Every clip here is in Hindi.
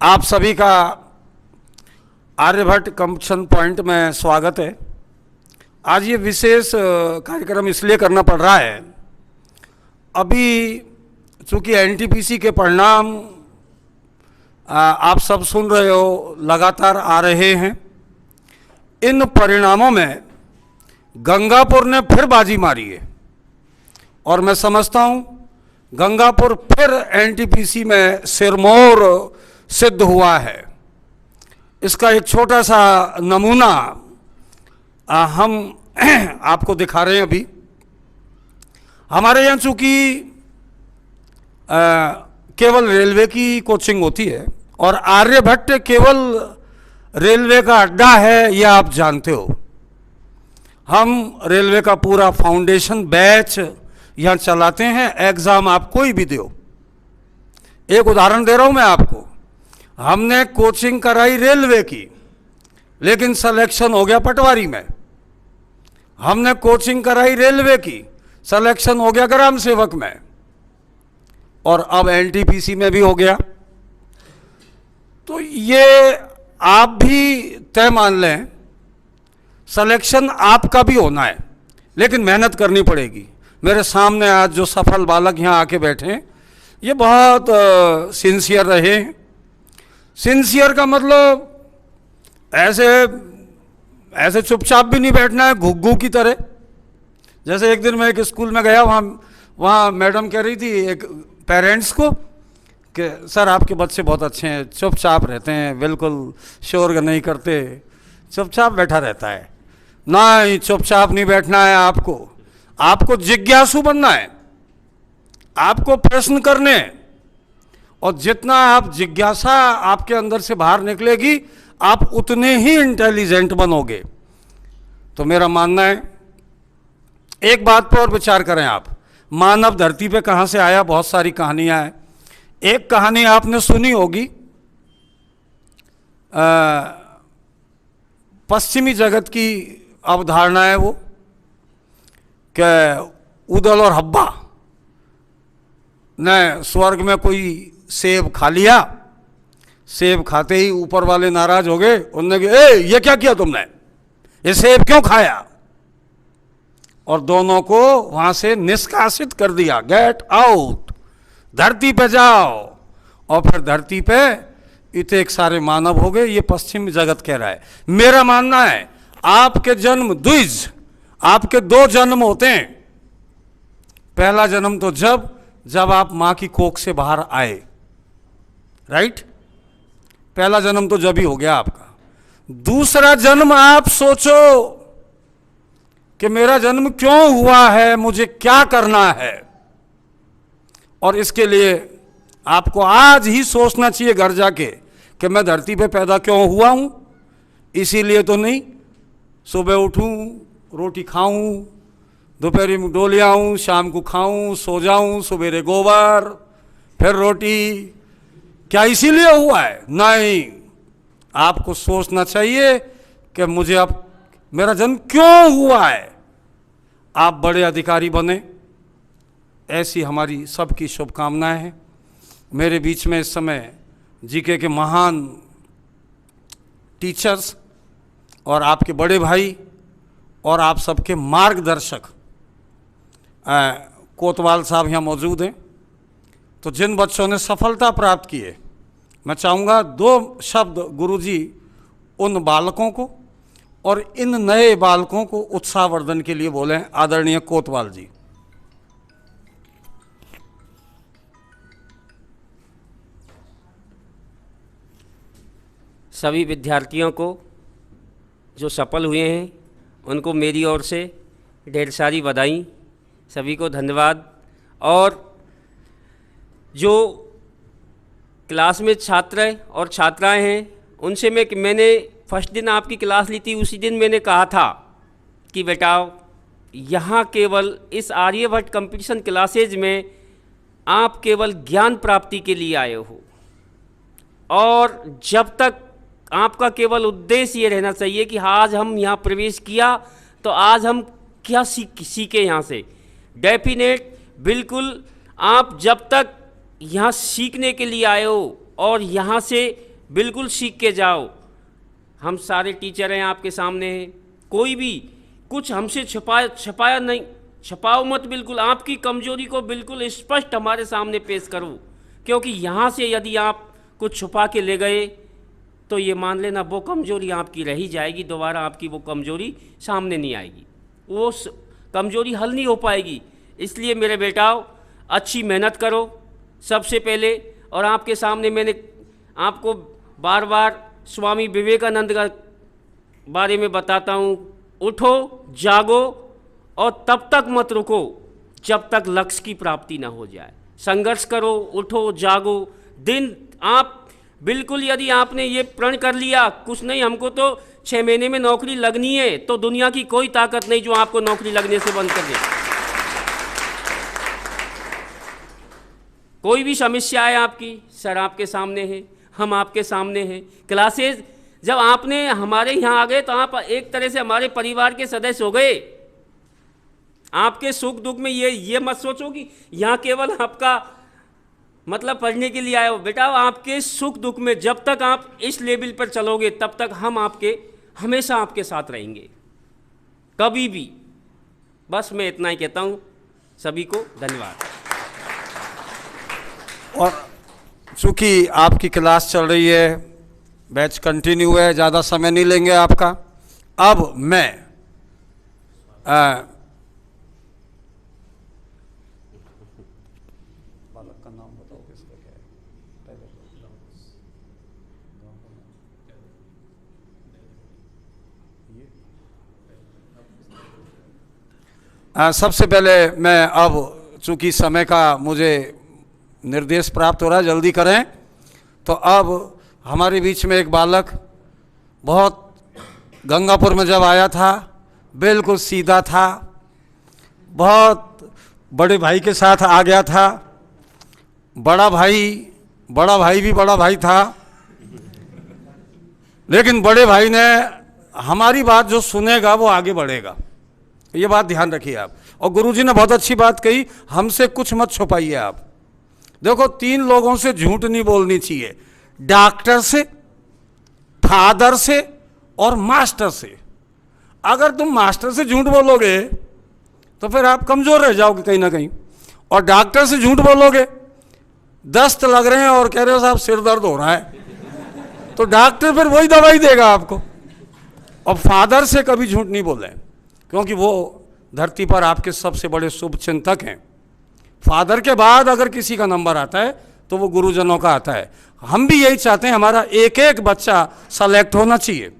आप सभी का आर्यभट्ट कंपटीशन पॉइंट में स्वागत है। आज ये विशेष कार्यक्रम इसलिए करना पड़ रहा है, अभी चूँकि एनटीपीसी के परिणाम आप सब सुन रहे हो, लगातार आ रहे हैं। इन परिणामों में गंगापुर ने फिर बाजी मारी है और मैं समझता हूँ गंगापुर फिर एनटीपीसी में सिरमौर सिद्ध हुआ है। इसका एक छोटा सा नमूना हम आपको दिखा रहे हैं। अभी हमारे यहाँ चूँकि केवल रेलवे की कोचिंग होती है और आर्यभट्ट केवल रेलवे का अड्डा है, यह आप जानते हो। हम रेलवे का पूरा फाउंडेशन बैच यहाँ चलाते हैं। एग्ज़ाम आप कोई भी दो, एक उदाहरण दे रहा हूँ मैं आपको। हमने कोचिंग कराई रेलवे की, लेकिन सिलेक्शन हो गया पटवारी में। हमने कोचिंग कराई रेलवे की, सिलेक्शन हो गया ग्राम सेवक में, और अब एनटीपीसी में भी हो गया। तो ये आप भी तय मान लें, सिलेक्शन आपका भी होना है, लेकिन मेहनत करनी पड़ेगी। मेरे सामने आज जो सफल बालक यहाँ आके बैठे हैं, ये बहुत सिंसियर रहे हैं। सिंसियर का मतलब ऐसे चुपचाप भी नहीं बैठना है, घुग्गू की तरह। जैसे एक दिन मैं एक स्कूल में गया, वहाँ मैडम कह रही थी एक पेरेंट्स को कि सर आपके बच्चे बहुत अच्छे हैं, चुपचाप रहते हैं, बिल्कुल शोर नहीं करते, चुपचाप बैठा रहता है। नहीं, चुपचाप नहीं बैठना है, आपको जिज्ञासु बनना है, आपको प्रश्न करने हैं। और जितना आप जिज्ञासा आपके अंदर से बाहर निकलेगी, आप उतने ही इंटेलिजेंट बनोगे। तो मेरा मानना है, एक बात पर और विचार करें आप। मानव धरती पे कहाँ से आया? बहुत सारी कहानियाँ हैं। एक कहानी आपने सुनी होगी, पश्चिमी जगत की अवधारणा है वो, कि उदल और हब्बा ने स्वर्ग में कोई सेब खा लिया। सेब खाते ही ऊपर वाले नाराज हो गए। उन्होंने कहा, ये क्या किया तुमने, ये सेब क्यों खाया? और दोनों को वहां से निष्कासित कर दिया, गेट आउट, धरती पे जाओ। और फिर धरती पे इतने सारे मानव हो गए। ये पश्चिमी जगत कह रहा है। मेरा मानना है, आपके जन्म द्विज, आपके दो जन्म होते हैं। पहला जन्म तो जब आप मां की कोख से बाहर आए, राइट? पहला जन्म तो जब ही हो गया आपका। दूसरा जन्म आप सोचो कि मेरा जन्म क्यों हुआ है, मुझे क्या करना है। और इसके लिए आपको आज ही सोचना चाहिए घर जाके कि मैं धरती पे पैदा क्यों हुआ हूं। इसीलिए तो नहीं सुबह उठूं, रोटी खाऊं, दोपहर में डोले आऊँ, शाम को खाऊं, सो जाऊं, सवेरे गोबर, फिर रोटी। क्या इसीलिए हुआ है? नहीं, आपको सोचना चाहिए कि मुझे अब मेरा जन्म क्यों हुआ है। आप बड़े अधिकारी बने, ऐसी हमारी सबकी शुभकामनाएं हैं। मेरे बीच में इस समय जीके के महान टीचर्स और आपके बड़े भाई और आप सबके मार्गदर्शक कोतवाल साहब यहाँ मौजूद हैं। तो जिन बच्चों ने सफलता प्राप्त की है, मैं चाहूँगा 2 शब्द गुरुजी उन बालकों को और इन नए बालकों को उत्साहवर्धन के लिए बोलें। आदरणीय कोतवाल जी। सभी विद्यार्थियों को जो सफल हुए हैं, उनको मेरी ओर से ढेर सारी बधाई। सभी को धन्यवाद। और जो क्लास में छात्र और छात्राएं हैं, उनसे मैंने फर्स्ट दिन आपकी क्लास ली थी, उसी दिन मैंने कहा था कि बेटा यहाँ केवल इस आर्यभट्ट कंपटीशन क्लासेज में आप केवल ज्ञान प्राप्ति के लिए आए हो, और जब तक आपका केवल उद्देश्य ये रहना चाहिए कि आज हम यहाँ प्रवेश किया तो आज हम क्या सीखे यहाँ से। डेफिनेट, बिल्कुल, आप जब तक यहाँ सीखने के लिए आए हो और यहाँ से बिल्कुल सीख के जाओ। हम सारे टीचर हैं, आपके सामने हैं, कोई भी कुछ हमसे छुपाया नहीं, छुपाओ मत, बिल्कुल आपकी कमजोरी को बिल्कुल स्पष्ट हमारे सामने पेश करो, क्योंकि यहाँ से यदि आप कुछ छुपा के ले गए तो ये मान लेना वो कमजोरी आपकी रह ही जाएगी, दोबारा आपकी वो कमजोरी सामने नहीं आएगी, वो कमजोरी हल नहीं हो पाएगी। इसलिए मेरे बेटाओ अच्छी मेहनत करो सबसे पहले। और आपके सामने मैंने आपको बार बार स्वामी विवेकानंद का बारे में बताता हूँ, उठो जागो और तब तक मत रुको जब तक लक्ष्य की प्राप्ति ना हो जाए। संघर्ष करो, उठो जागो। दिन आप बिल्कुल, यदि आपने ये प्रण कर लिया कुछ नहीं, हमको तो 6 महीने में नौकरी लगनी है, तो दुनिया की कोई ताकत नहीं जो आपको नौकरी लगने से बंद कर दे। कोई भी समस्या है आपकी, सर आपके सामने है, हम आपके सामने हैं। क्लासेज जब आपने हमारे यहाँ आ गए तो आप एक तरह से हमारे परिवार के सदस्य हो गए। आपके सुख दुख में ये मत सोचो कि यहाँ केवल आपका मतलब पढ़ने के लिए आए हो। बेटा आपके सुख दुख में जब तक आप इस लेवल पर चलोगे तब तक हम आपके हमेशा आपके साथ रहेंगे, कभी भी। बस मैं इतना ही कहता हूँ, सभी को धन्यवाद। और चूँकि आपकी क्लास चल रही है, बैच कंटिन्यू है, ज़्यादा समय नहीं लेंगे आपका। अब मैं बालक का नाम बताओ, किसका क्या है पहले? सबसे पहले मैं अब चूँकि समय का मुझे निर्देश प्राप्त हो रहा है, जल्दी करें। तो अब हमारे बीच में एक बालक बहुत गंगापुर में जब आया था, बिल्कुल सीधा था, बहुत बड़े भाई के साथ आ गया था। बड़ा भाई भी बड़ा भाई था, लेकिन बड़े भाई ने हमारी बात जो सुनेगा वो आगे बढ़ेगा, ये बात ध्यान रखिए आप। और गुरुजी ने बहुत अच्छी बात कही, हमसे कुछ मत छुपाइए आप। देखो 3 लोगों से झूठ नहीं बोलनी चाहिए, डॉक्टर से, फादर से और मास्टर से। अगर तुम मास्टर से झूठ बोलोगे तो फिर आप कमज़ोर रह जाओगे कहीं ना कहीं। और डॉक्टर से झूठ बोलोगे, दस्त लग रहे हैं और कह रहे हो साहब सिर दर्द हो रहा है, तो डॉक्टर फिर वही दवाई देगा आपको। और फादर से कभी झूठ नहीं बोले, क्योंकि वो धरती पर आपके सबसे बड़े शुभ चिंतक हैं। फादर के बाद अगर किसी का नंबर आता है तो वो गुरुजनों का आता है। हम भी यही चाहते हैं, हमारा एक एक बच्चा सेलेक्ट होना चाहिए,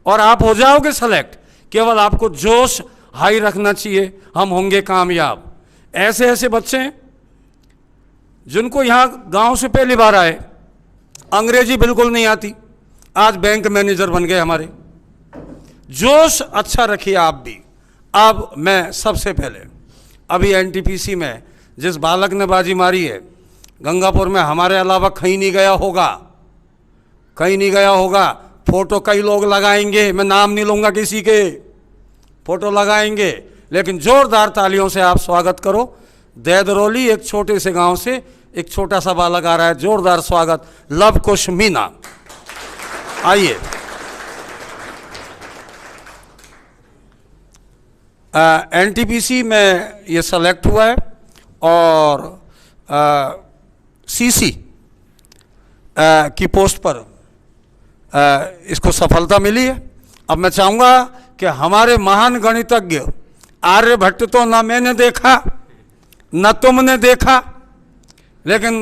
और आप हो जाओगे सेलेक्ट। केवल आपको जोश हाई रखना चाहिए, हम होंगे कामयाब। ऐसे ऐसे बच्चे हैं जिनको यहाँ गांव से पहली बार आए, अंग्रेजी बिल्कुल नहीं आती, आज बैंक मैनेजर बन गए हमारे। जोश अच्छा रखिए आप भी। अब मैं सबसे पहले अभी एनटीपीसी में जिस बालक ने बाजी मारी है, गंगापुर में हमारे अलावा कहीं नहीं गया होगा, कहीं नहीं गया होगा। फोटो कई लोग लगाएंगे, मैं नाम नहीं लूँगा किसी के, फोटो लगाएंगे, लेकिन जोरदार तालियों से आप स्वागत करो। दैदरौली एक छोटे से गांव से एक छोटा सा बालक आ रहा है, जोरदार स्वागत, लव कुश मीना। आइए। एनटीपीसी में ये सेलेक्ट हुआ है और सीसी की पोस्ट पर इसको सफलता मिली है। अब मैं चाहूँगा कि हमारे महान गणितज्ञ आर्यभट्ट तो ना मैंने देखा न तुमने देखा, लेकिन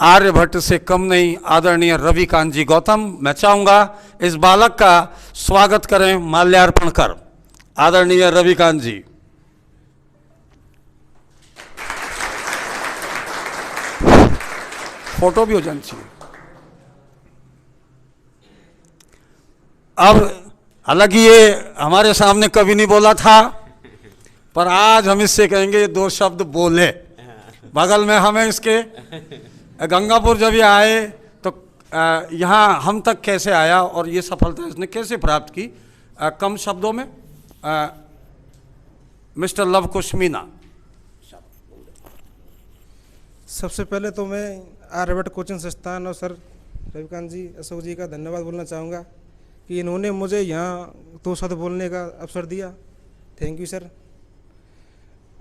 आर्यभट्ट से कम नहीं, आदरणीय रविकांत जी गौतम, मैं चाहूँगा इस बालक का स्वागत करें माल्यार्पण कर। आदरणीय रविकांत जी। फोटो भी हो जानी चाहिए। अब हालांकि ये हमारे सामने कभी नहीं बोला था, पर आज हम इससे कहेंगे 2 शब्द बोले। बगल में हमें इसके गंगापुर जब ये आए तो यहाँ हम तक कैसे आया और ये सफलता इसने कैसे प्राप्त की, कम शब्दों में मिस्टर लव कुश मीना। सबसे पहले तो मैं आर्यभट्ट कोचिंग संस्थान और सर रविकांत जी, अशोक जी का धन्यवाद बोलना चाहूँगा कि इन्होंने मुझे यहाँ 2 शब्द बोलने का अवसर दिया। Thank you sir.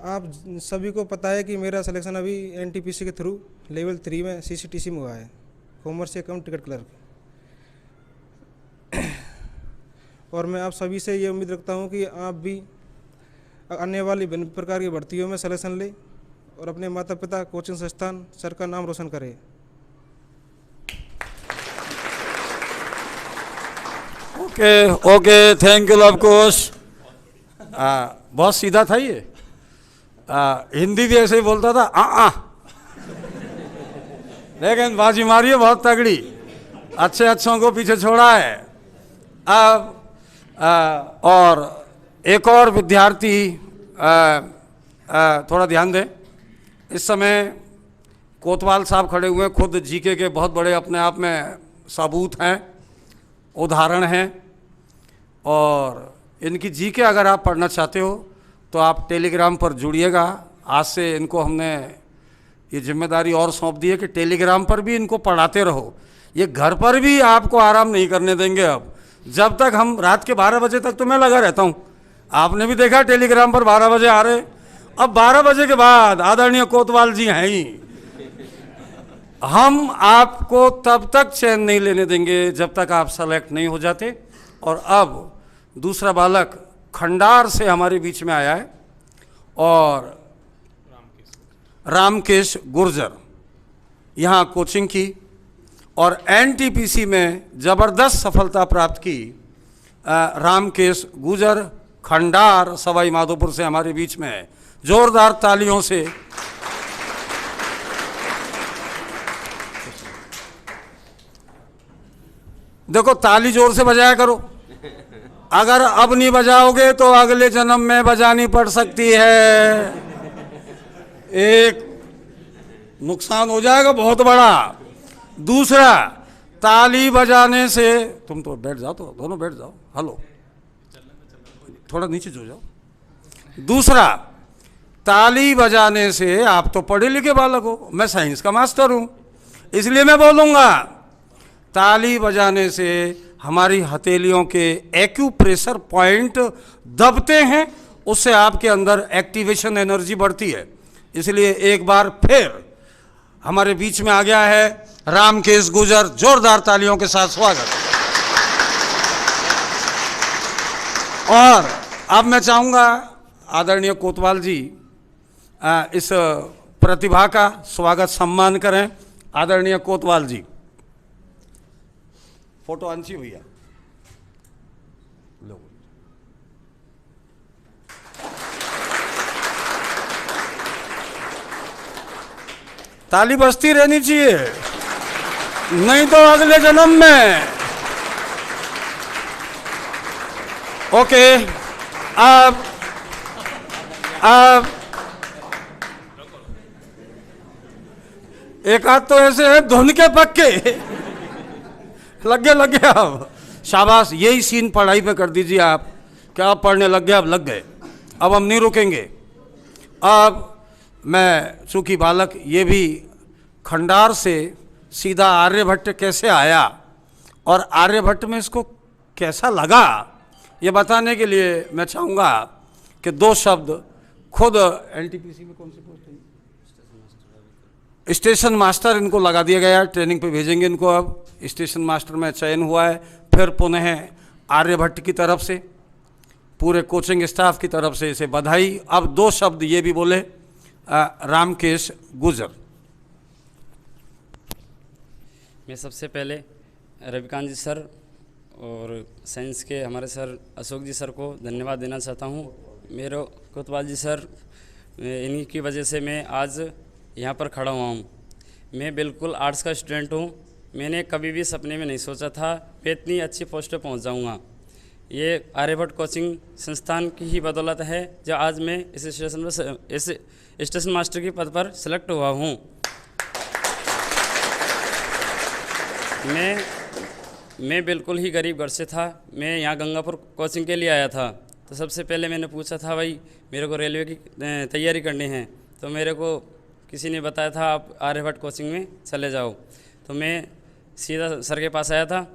आप सभी को पता है कि मेरा सिलेक्शन अभी एनटीपीसी के थ्रू लेवल 3 में सीसीटीसी में हुआ है, कॉमर्स से कम टिकट क्लर्क। और मैं आप सभी से ये उम्मीद रखता हूँ कि आप भी आने वाली विभिन्न प्रकार की भर्तियों में सिलेक्शन लें और अपने माता पिता, कोचिंग संस्थान, सर का नाम रोशन करें। Okay okay, thank you Luv Kush. बहुत सीधा था ये। हिंदी भी ऐसे ही बोलता था आ, लेकिन बाजी मारी है बहुत तगड़ी, अच्छे अच्छों को पीछे छोड़ा है। अब और एक और विद्यार्थी थोड़ा ध्यान दें। इस समय कोतवाल साहब खड़े हुए हैं, खुद जीके के बहुत बड़े अपने आप में सबूत हैं, उदाहरण हैं। और इनकी जीके अगर आप पढ़ना चाहते हो तो आप टेलीग्राम पर जुड़िएगा। आज से इनको हमने ये जिम्मेदारी और सौंप दी है कि टेलीग्राम पर भी इनको पढ़ाते रहो। ये घर पर भी आपको आराम नहीं करने देंगे। अब जब तक हम रात के 12 बजे तक तो मैं लगा रहता हूँ। आपने भी देखा टेलीग्राम पर 12 बजे आ रहे। अब 12 बजे के बाद आदरणीय कोतवाल जी हैं ही। हम आपको तब तक चैन नहीं लेने देंगे जब तक आप सेलेक्ट नहीं हो जाते। और अब दूसरा बालक खंडार से हमारे बीच में आया है और रामकेश गुर्जर, यहाँ कोचिंग की और एनटीपीसी में ज़बरदस्त सफलता प्राप्त की। रामकेश गुर्जर खंडार सवाई माधोपुर से हमारे बीच में है। जोरदार तालियों से देखो, ताली जोर से बजाया करो। अगर अब नहीं बजाओगे तो अगले जन्म में बजानी पड़ सकती है। एक नुकसान हो जाएगा बहुत बड़ा। दूसरा, ताली बजाने से तुम तो बैठ जाओ, तो दोनों बैठ जाओ। हेलो, थोड़ा नीचे जो जाओ। दूसरा, ताली बजाने से आप तो पढ़े लिखे बालक हो, मैं साइंस का मास्टर हूं, इसलिए मैं बोलूंगा, ताली बजाने से हमारी हथेलियों के एक्यूप्रेशर पॉइंट दबते हैं, उससे आपके अंदर एक्टिवेशन एनर्जी बढ़ती है। इसलिए एक बार फिर हमारे बीच में आ गया है रामकेश गुर्जर। जोरदार तालियों के साथ स्वागत। और अब मैं चाहूंगा आदरणीय कोतवाल जी इस प्रतिभा का स्वागत सम्मान करें। आदरणीय कोतवाल जी, फोटो अंशी भैया लो। ताली बजती रहनी चाहिए, नहीं तो अगले जन्म में। ओके, अब एक आध तो ऐसे है धुन के पक्के लग गए। अब शाबाश, यही सीन पढ़ाई पे कर दीजिए आप, क्या आप पढ़ने लग गए, अब लग गए, अब हम नहीं रुकेंगे। अब मैं चूँकि बालक ये भी खंडार से सीधा आर्यभट्ट कैसे आया और आर्यभट्ट में इसको कैसा लगा, ये बताने के लिए मैं चाहूँगा कि 2 शब्द खुद एनटीपीसी में कौन सी पोस्ट है, स्टेशन मास्टर इनको लगा दिया गया है, ट्रेनिंग पे भेजेंगे इनको। अब स्टेशन मास्टर में चयन हुआ है, फिर पुनः आर्यभट्ट की तरफ से, पूरे कोचिंग स्टाफ की तरफ से इसे बधाई। अब 2 शब्द ये भी बोले रामकेश गुर्जर। मैं सबसे पहले रविकांत जी सर और साइंस के हमारे सर अशोक जी सर को धन्यवाद देना चाहता हूँ। मेरे कोतवाल जी सर, इन्हीं की वजह से मैं आज यहाँ पर खड़ा हुआ हूँ। मैं बिल्कुल आर्ट्स का स्टूडेंट हूँ। मैंने कभी भी सपने में नहीं सोचा था मैं इतनी अच्छी पोस्ट पर पहुँच जाऊँगा। ये आर्यभट्ट कोचिंग संस्थान की ही बदौलत है जो आज मैं इस स्टेशन मास्टर के पद पर सेलेक्ट हुआ हूँ। मैं बिल्कुल ही गरीब घर से था। मैं यहाँ गंगापुर कोचिंग के लिए आया था, तो सबसे पहले मैंने पूछा था भाई मेरे को रेलवे की तैयारी करनी है, तो मेरे को किसी ने बताया था आप आर्यभट्ट कोचिंग में चले जाओ। तो मैं सीधा सर के पास आया था।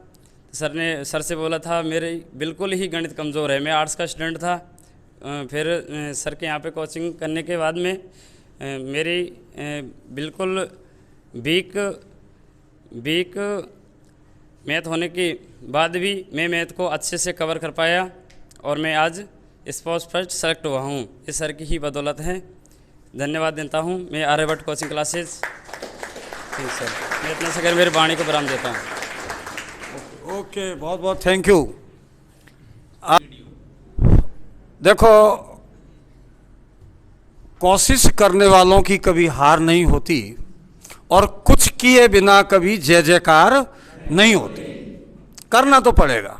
सर ने सर से बोला था मेरे बिल्कुल ही गणित कमज़ोर है, मैं आर्ट्स का स्टूडेंट था। फिर सर के यहाँ पे कोचिंग करने के बाद में मेरी बिल्कुल वीक मैथ होने के बाद भी मैं मैथ को अच्छे से कवर कर पाया और मैं आज स्पोर्ट्स फर्स्ट सेलेक्ट हुआ हूँ। इस सर की ही बदौलत है। धन्यवाद देता हूँ मैं आर्यभट्ट कोचिंग क्लासेस। ठीक सर, मैं इतना से कर मेरी वाणी को विराम देता हूँ। ओके, बहुत बहुत थैंक यू। देखो, कोशिश करने वालों की कभी हार नहीं होती और कुछ किए बिना कभी जय जयकार नहीं होती। करना तो पड़ेगा।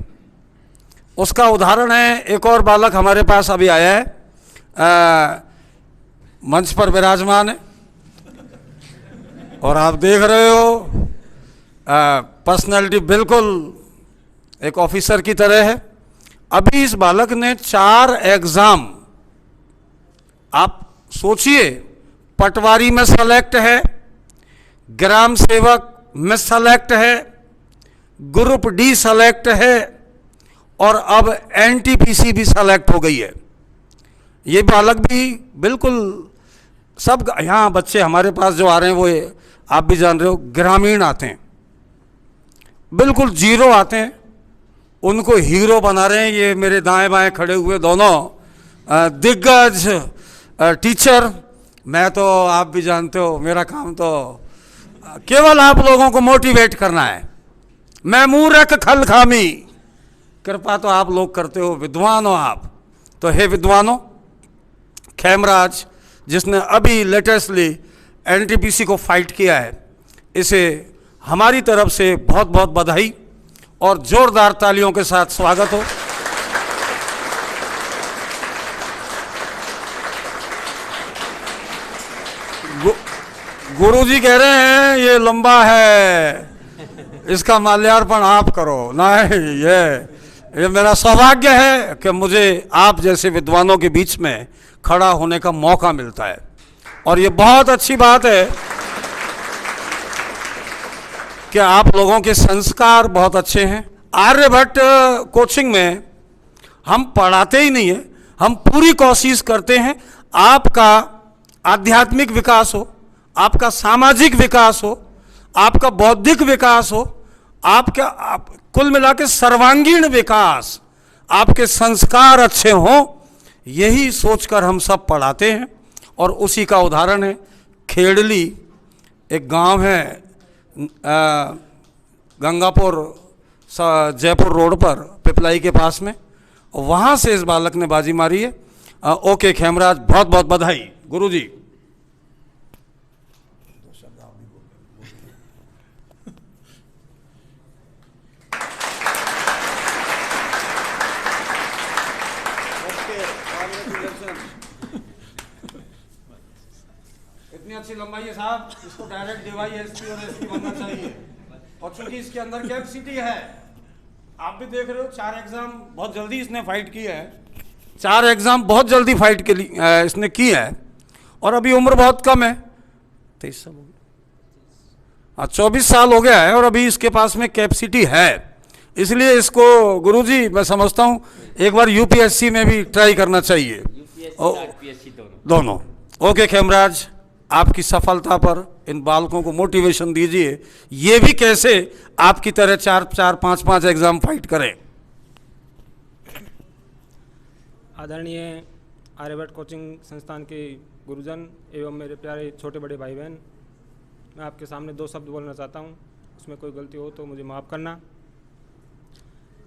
उसका उदाहरण है, एक और बालक हमारे पास अभी आया है, मंच पर विराजमान है और आप देख रहे हो पर्सनालिटी बिल्कुल एक ऑफिसर की तरह है। अभी इस बालक ने 4 एग्जाम, आप सोचिए, पटवारी में सेलेक्ट है, ग्राम सेवक में सेलेक्ट है, ग्रुप डी सेलेक्ट है और अब एनटीपीसी भी सेलेक्ट हो गई है। ये बालक भी बिल्कुल, सब यहाँ बच्चे हमारे पास जो आ रहे हैं वो आप भी जान रहे हो, ग्रामीण आते हैं, बिल्कुल जीरो आते हैं, उनको हीरो बना रहे हैं। ये मेरे दाएं बाएं खड़े हुए दोनों दिग्गज टीचर। मैं तो, आप भी जानते हो, मेरा काम तो केवल आप लोगों को मोटिवेट करना है। मैं मूर्ख खलखामी, कृपा तो आप लोग करते हो, विद्वान हो आप। तो हे विद्वानों, खेमराज जिसने अभी लेटेस्टली एनटीपीसी को फाइट किया है, इसे हमारी तरफ से बहुत बहुत बधाई और जोरदार तालियों के साथ स्वागत हो। गुरुजी कह रहे हैं ये लंबा है, इसका माल्यार्पण आप करो। नहीं, ये मेरा सौभाग्य है कि मुझे आप जैसे विद्वानों के बीच में खड़ा होने का मौका मिलता है और ये बहुत अच्छी बात है कि आप लोगों के संस्कार बहुत अच्छे हैं। आर्यभट्ट कोचिंग में हम पढ़ाते ही नहीं है, हम पूरी कोशिश करते हैं आपका आध्यात्मिक विकास हो, आपका सामाजिक विकास हो, आपका बौद्धिक विकास हो, आपका कुल मिला के सर्वांगीण विकास, आपके संस्कार अच्छे हों, यही सोचकर हम सब पढ़ाते हैं। और उसी का उदाहरण है खेड़ली, एक गांव है गंगापुर जयपुर रोड पर, पिपलाई के पास में, वहाँ से इस बालक ने बाजी मारी है। ओके खेमराज, बहुत बहुत बधाई। गुरुजी इतनी अच्छी लंबाई है साहब, इसको डायरेक्ट डीवाईएसपी और एसपी बनना चाहिए। और चूंकि इसके अंदर कैपेसिटी है, आप भी देख रहे हो, 4 एग्जाम बहुत जल्दी इसने फाइट की है। 4 एग्जाम बहुत जल्दी फाइट के लिए इसने की है और अभी उम्र बहुत कम है, 23 साल हो गया, हाँ 24 साल हो गया है और अभी इसके पास में कैपेसिटी है। इसलिए इसको गुरुजी मैं समझता हूँ एक बार यूपीएससी में भी ट्राई करना चाहिए, दोनों। ओके खेमराज, आपकी सफलता पर इन बालकों को मोटिवेशन दीजिए, ये भी कैसे आपकी तरह 4-4, 5-5 एग्जाम फाइट करें। आदरणीय आर्यभट्ट कोचिंग संस्थान के गुरुजन एवं मेरे प्यारे छोटे बड़े भाई बहन, मैं आपके सामने 2 शब्द बोलना चाहता हूँ, उसमें कोई गलती हो तो मुझे माफ़ करना।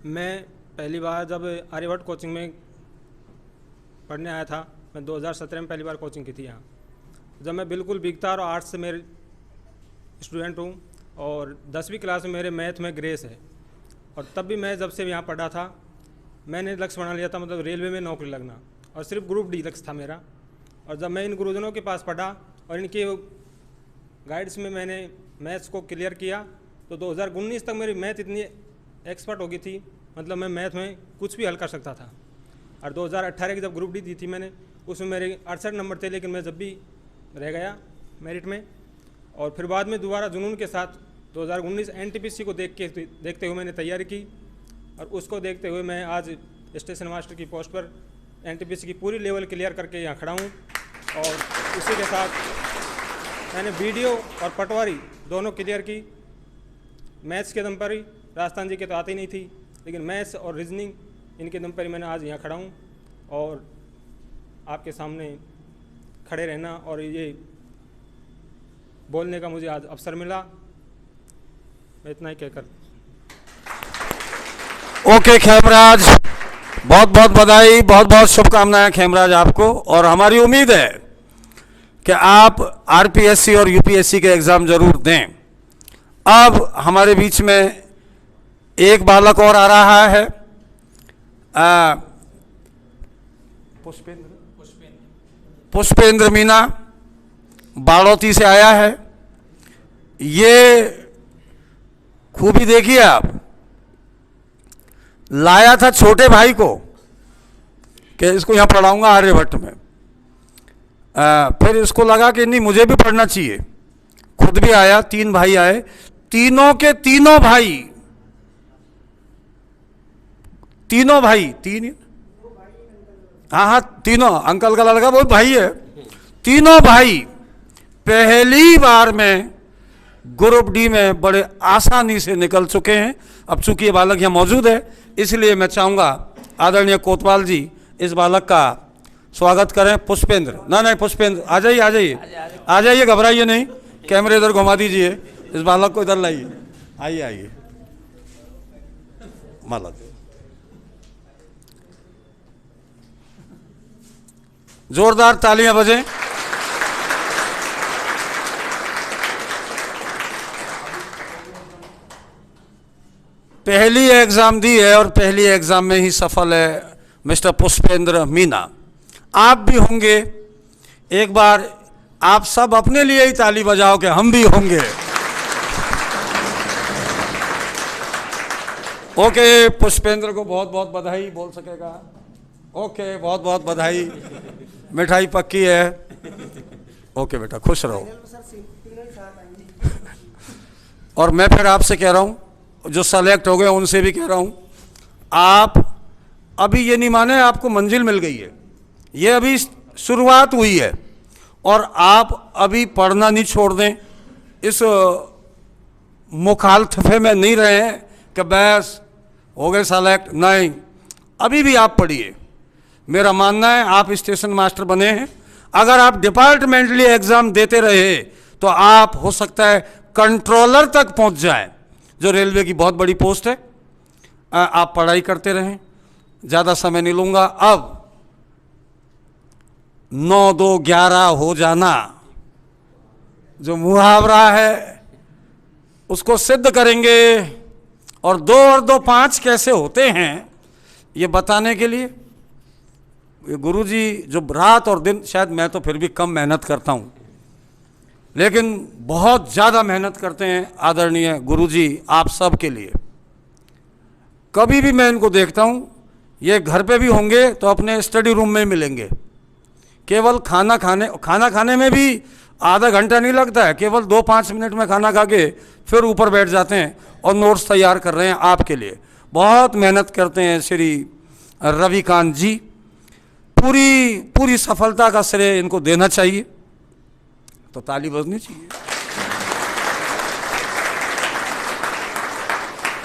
मैं पहली बार जब आर्यभट्ट कोचिंग में पढ़ने आया था, मैं 2017 में पहली बार कोचिंग की थी यहाँ। जब मैं बिल्कुल वीक और आर्ट्स से मेरे स्टूडेंट हूँ और 10वीं क्लास में मेरे मैथ में ग्रेस है, और तब भी मैं जब से यहाँ पढ़ा था मैंने लक्ष्य बना लिया था, मतलब रेलवे में नौकरी लगना, और सिर्फ ग्रुप डी लक्ष्य था मेरा। और जब मैं इन गुरुजनों के पास पढ़ा और इनके गाइड्स में मैंने मैथ्स को क्लियर किया, तो 2019 तक मेरी मैथ इतनी एक्सपर्ट हो गई थी, मतलब मैं मैथ में कुछ भी हल कर सकता था। और 2018 की जब ग्रुप डी दी थी मैंने, उसमें मेरे 68 नंबर थे, लेकिन मैं जब भी रह गया मेरिट में। और फिर बाद में दोबारा जुनून के साथ 2019 एनटीपीसी को देखते हुए मैंने तैयारी की और उसको देखते हुए मैं आज स्टेशन मास्टर की पोस्ट पर एनटीपीसी की पूरी लेवल क्लियर करके यहाँ खड़ा हूँ। और इसी के साथ मैंने वीडियो और पटवारी दोनों क्लियर की। मैथ्स के दम पर ही, राजस्थान जी के तो आती नहीं थी, लेकिन मैथ्स और रीजनिंग इनके दम पर ही मैंने आज यहाँ खड़ा हूँ और आपके सामने खड़े रहना और ये बोलने का मुझे आज अवसर मिला। मैं इतना ही कहकर ओके खेमराज, बहुत बहुत बधाई, बहुत बहुत शुभकामनाएं खेमराज आपको। और हमारी उम्मीद है कि आप आरपीएससी और यूपीएससी के एग्ज़ाम जरूर दें। अब हमारे बीच में एक बालक और आ रहा है, पुष्पेंद्र मीना, बाड़ौती से आया है। ये खूबी देखिए आप, लाया था छोटे भाई को कि इसको यहाँ पढ़ाऊंगा आर्यभट्ट में। फिर इसको लगा कि नहीं मुझे भी पढ़ना चाहिए, खुद भी आया, 3 भाई आए, तीनों के तीनों भाई, तीन, हाँ, तीनों, अंकल का लड़का बहुत भाई है, तीनों भाई पहली बार में ग्रुप डी में बड़े आसानी से निकल चुके हैं। अब चूंकि ये बालक यहाँ मौजूद है, इसलिए मैं चाहूँगा आदरणीय कोतवाल जी इस बालक का स्वागत करें। पुष्पेंद्र, नहीं पुष्पेंद्र, आ जाइए, आ जाइए, आ जाइए, घबराइए नहीं, कैमरे इधर घुमा दीजिए, इस बालक को इधर लाइए, आइए आइए बालक, जोरदार तालियां बजें। पहली एग्जाम दी है और पहली एग्जाम में ही सफल है मिस्टर पुष्पेंद्र मीना। आप भी होंगे, एक बार आप सब अपने लिए ही ताली बजाओ कि हम भी होंगे। ओके, पुष्पेंद्र को बहुत बहुत बधाई, बोल सकेगा? ओके, बहुत बहुत बधाई, मिठाई पक्की है। ओके बेटा, खुश रहो। और मैं फिर आपसे कह रहा हूं, जो सेलेक्ट हो गए उनसे भी कह रहा हूं, आप अभी ये नहीं माने आपको मंजिल मिल गई है, ये अभी शुरुआत हुई है और आप अभी पढ़ना नहीं छोड़ दें। इस मुखालफे में नहीं रहे हैं कि बस हो गए सेलेक्ट, नहीं, अभी भी आप पढ़िए। मेरा मानना है आप स्टेशन मास्टर बने हैं, अगर आप डिपार्टमेंटली एग्जाम देते रहे तो आप हो सकता है कंट्रोलर तक पहुंच जाएं, जो रेलवे की बहुत बड़ी पोस्ट है। आप पढ़ाई करते रहें, ज़्यादा समय नहीं लूँगा। अब 9-2-11 हो जाना जो मुहावरा है उसको सिद्ध करेंगे, और 2 और 2 5 कैसे होते हैं ये बताने के लिए ये गुरुजी जो रात और दिन, शायद मैं तो फिर भी कम मेहनत करता हूँ, लेकिन बहुत ज़्यादा मेहनत करते हैं आदरणीय गुरुजी आप सब के लिए। कभी भी मैं इनको देखता हूँ, ये घर पे भी होंगे तो अपने स्टडी रूम में मिलेंगे, केवल खाना खाने में भी आधा घंटा नहीं लगता है, केवल 2-5 मिनट में खाना खा के फिर ऊपर बैठ जाते हैं और नोट्स तैयार कर रहे हैं आपके लिए। बहुत मेहनत करते हैं श्री रविकांत जी, पूरी सफलता का श्रेय इनको देना चाहिए, तो ताली बजनी चाहिए।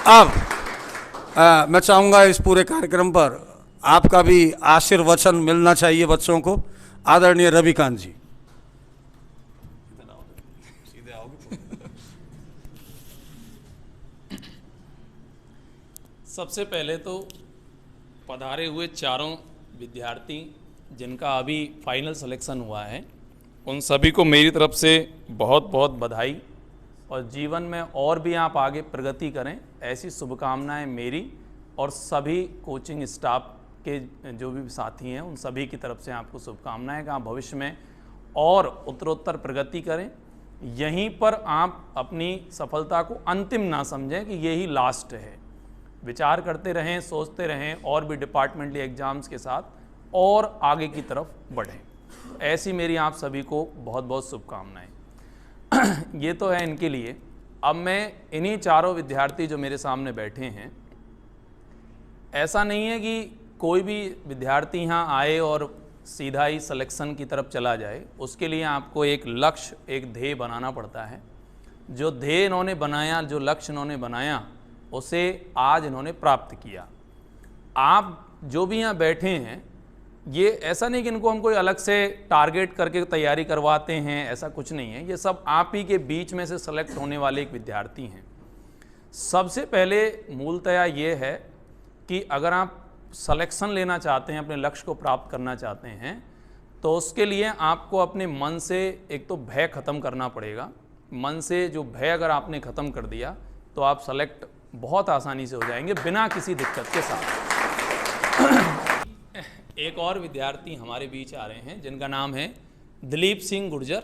अब मैं चाहूँगा इस पूरे कार्यक्रम पर आपका भी आशीर्वचन मिलना चाहिए बच्चों को। आदरणीय रविकांत जी, सबसे पहले तो पधारे हुए चारों विद्यार्थी जिनका अभी फाइनल सिलेक्शन हुआ है, उन सभी को मेरी तरफ से बहुत बहुत बधाई, और जीवन में और भी आप आगे प्रगति करें, ऐसी शुभकामनाएं मेरी और सभी कोचिंग स्टाफ के जो भी साथी हैं उन सभी की तरफ से आपको शुभकामनाएं कि आप भविष्य में और उत्तरोत्तर प्रगति करें। यहीं पर आप अपनी सफलता को अंतिम ना समझें कि यही लास्ट है, विचार करते रहें, सोचते रहें और भी डिपार्टमेंटली एग्ज़ाम्स के साथ और आगे की तरफ बढ़ें। ऐसी मेरी आप सभी को बहुत बहुत शुभकामनाएं। ये तो है इनके लिए। अब मैं इन्हीं चारों विद्यार्थी जो मेरे सामने बैठे हैं, ऐसा नहीं है कि कोई भी विद्यार्थी यहाँ आए और सीधा ही सिलेक्शन की तरफ चला जाए। उसके लिए आपको एक लक्ष्य, एक ध्येय बनाना पड़ता है। जो ध्येय इन्होंने बनाया, जो लक्ष्य इन्होंने बनाया, उसे आज इन्होंने प्राप्त किया। आप जो भी यहाँ बैठे हैं, ये ऐसा नहीं कि इनको हम कोई अलग से टारगेट करके तैयारी करवाते हैं, ऐसा कुछ नहीं है। ये सब आप ही के बीच में से सेलेक्ट होने वाले एक विद्यार्थी हैं। सबसे पहले मूलतया ये है कि अगर आप सिलेक्शन लेना चाहते हैं, अपने लक्ष्य को प्राप्त करना चाहते हैं, तो उसके लिए आपको अपने मन से एक तो भय खत्म करना पड़ेगा। मन से जो भय अगर आपने ख़त्म कर दिया तो आप सेलेक्ट बहुत आसानी से हो जाएंगे, बिना किसी दिक्कत के साथ। एक और विद्यार्थी हमारे बीच आ रहे हैं जिनका नाम है दिलीप सिंह गुर्जर।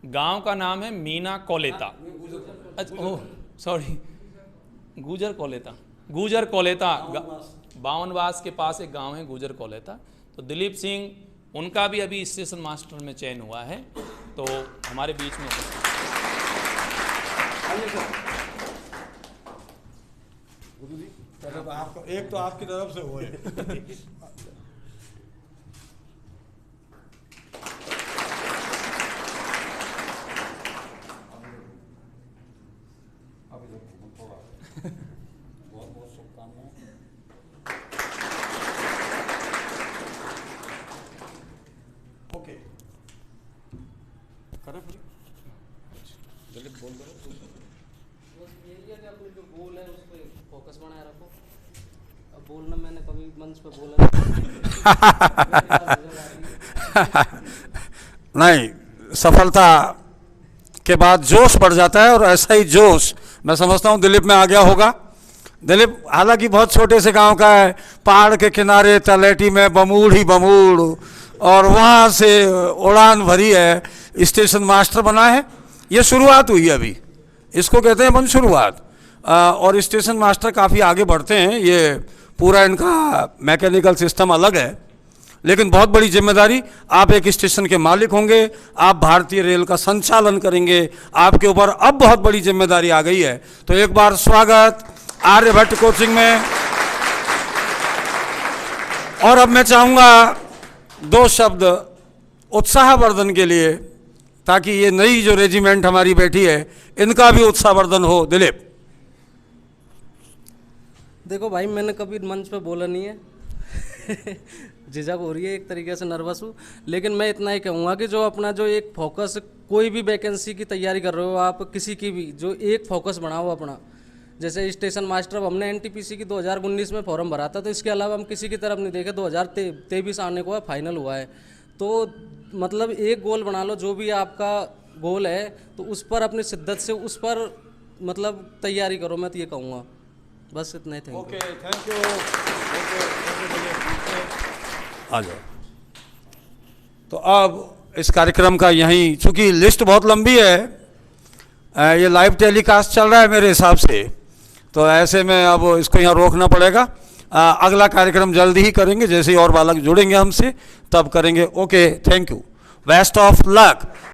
गांव का नाम है मीना कोलेता। अच्छा, ओह सॉरी, गुजर कोलेता, गुजर कोलेता, बावनवास के पास एक गांव है गुजर कोलेता। तो दिलीप सिंह, उनका भी अभी स्टेशन मास्टर में चयन हुआ है, तो हमारे बीच में आपको एक तो आपकी तरफ से हुए। ओके, करें फिर? दिलीप बोल दो। अपने जो गोल है उस पर फोकस बनाए रखो। अब बोलना मैंने कभी मंच पे बोला नहीं, सफलता के बाद जोश बढ़ जाता है, और ऐसा ही जोश मैं समझता हूँ दिलीप में आ गया होगा। दिलीप हालांकि बहुत छोटे से गांव का है, पहाड़ के किनारे तलेटी में बमूड़ ही बमूड़, और वहाँ से उड़ान भरी है, स्टेशन मास्टर बना है। ये शुरुआत हुई अभी, इसको कहते हैं मन शुरुआत। और स्टेशन मास्टर काफ़ी आगे बढ़ते हैं। ये पूरा इनका मैकेनिकल सिस्टम अलग है, लेकिन बहुत बड़ी जिम्मेदारी। आप एक स्टेशन के मालिक होंगे, आप भारतीय रेल का संचालन करेंगे, आपके ऊपर अब बहुत बड़ी जिम्मेदारी आ गई है। तो एक बार स्वागत आर्यभट्ट कोचिंग में। और अब मैं चाहूँगा 2 शब्द उत्साहवर्धन के लिए, ताकि ये नई जो रेजिमेंट हमारी बैठी है इनका भी उत्साहवर्धन हो। दिलीप। देखो भाई, मैंने कभी मंच पे बोला नहीं है झिझक हो रही है, एक तरीके से नर्वस हूँ। लेकिन मैं इतना ही कहूँगा कि जो अपना जो एक फोकस, कोई भी वैकेंसी की तैयारी कर रहे हो आप, किसी की भी, जो एक फोकस बनाओ अपना। जैसे स्टेशन मास्टर, अब हमने एनटीपीसी की 2019 में फॉर्म भरा था, तो इसके अलावा हम किसी की तरफ नहीं देखे। 2023 आने को है, फाइनल हुआ है। तो मतलब एक गोल बना लो, जो भी आपका गोल है, तो उस पर अपनी शिद्दत से उस पर मतलब तैयारी करो। मैं तो ये कहूँगा, बस इतना ही। Okay, thank you. आ जाओ। तो अब इस कार्यक्रम का यहीं, चूंकि लिस्ट बहुत लंबी है, ये लाइव टेलीकास्ट चल रहा है मेरे हिसाब से, तो ऐसे में अब इसको यहाँ रोकना पड़ेगा। अगला कार्यक्रम जल्दी ही करेंगे, जैसे ही और बालक जुड़ेंगे हमसे तब करेंगे। Okay, thank you, best of luck.